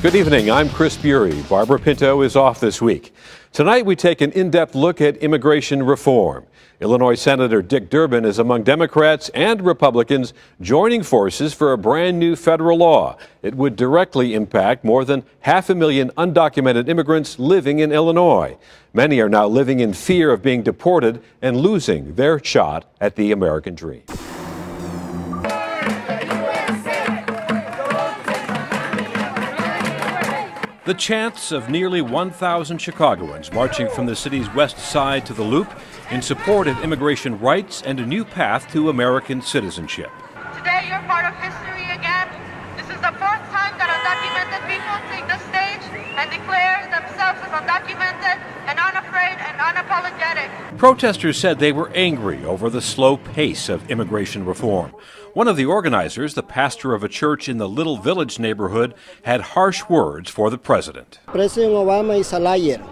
Good evening, I'm Chris Bury. Barbara Pinto is off this week. Tonight we take an in-depth look at immigration reform. Illinois Senator Dick Durbin is among Democrats and Republicans joining forces for a brand new federal law. It would directly impact more than 500,000 undocumented immigrants living in Illinois. Many are now living in fear of being deported and losing their shot at the American dream. The chants of nearly 1,000 Chicagoans marching from the city's west side to the Loop in support of immigration rights and a new path to American citizenship. Today you're part of history again. This is the fourth time that undocumented people take the stage and declare themselves as undocumented and unafraid and unapologetic. Protesters said they were angry over the slow pace of immigration reform. One of the organizers, the pastor of a church in the Little Village neighborhood, had harsh words for the president. President Obama is a liar.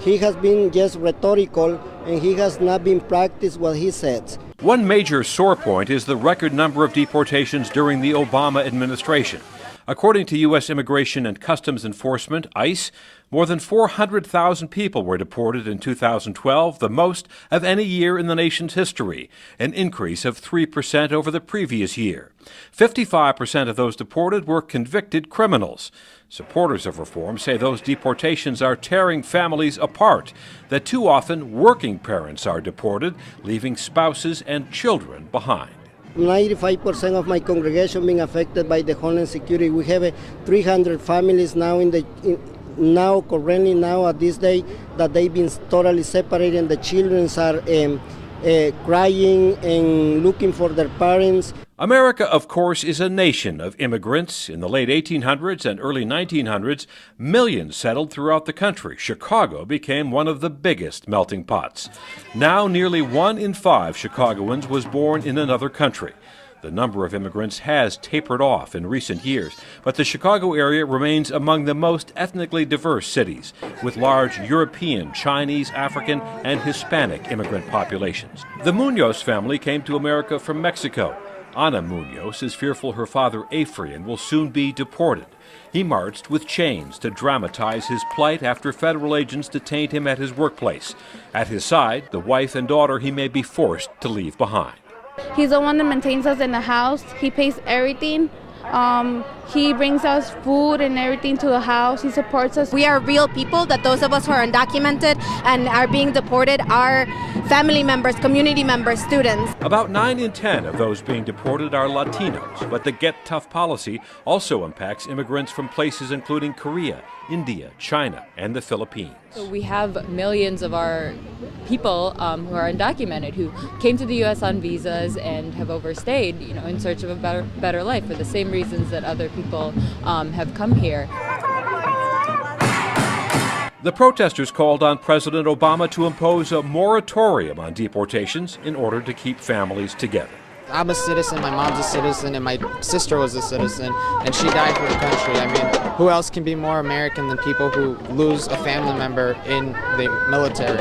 He has been just rhetorical and he has not been practiced what he says. One major sore point is the record number of deportations during the Obama administration. According to U.S. Immigration and Customs Enforcement, ICE, more than 400,000 people were deported in 2012, the most of any year in the nation's history, an increase of 3% over the previous year. 55% of those deported were convicted criminals. Supporters of reform say those deportations are tearing families apart, that too often working parents are deported, leaving spouses and children behind. 95% of my congregation being affected by the Homeland Security. We have 300 families now currently at this day that they've been totally separated, and the children are crying and looking for their parents. America, of course, is a nation of immigrants. In the late 1800s and early 1900s, millions settled throughout the country. Chicago became one of the biggest melting pots. Now, nearly 1 in 5 Chicagoans was born in another country. The number of immigrants has tapered off in recent years, but the Chicago area remains among the most ethnically diverse cities, with large European, Chinese, African, and Hispanic immigrant populations. The Munoz family came to America from Mexico. Ana Munoz is fearful her father, Afrian, will soon be deported. He marched with chains to dramatize his plight after federal agents detained him at his workplace. At his side, the wife and daughter he may be forced to leave behind. He's the one that maintains us in the house. He pays everything. He brings us food and everything to the house. He supports us. We are real people, that those of us who are undocumented and are being deported are family members, community members, students. About 9 in 10 of those being deported are Latinos, but the Get Tough policy also impacts immigrants from places including Korea, India, China, and the Philippines. So we have millions of our people who are undocumented, who came to the U.S. on visas and have overstayed, in search of a better life for the same reasons that other people have come here. The protesters called on President Obama to impose a moratorium on deportations in order to keep families together. I'm a citizen, my mom's a citizen, and my sister was a citizen, and she died for the country. I mean, who else can be more American than people who lose a family member in the military?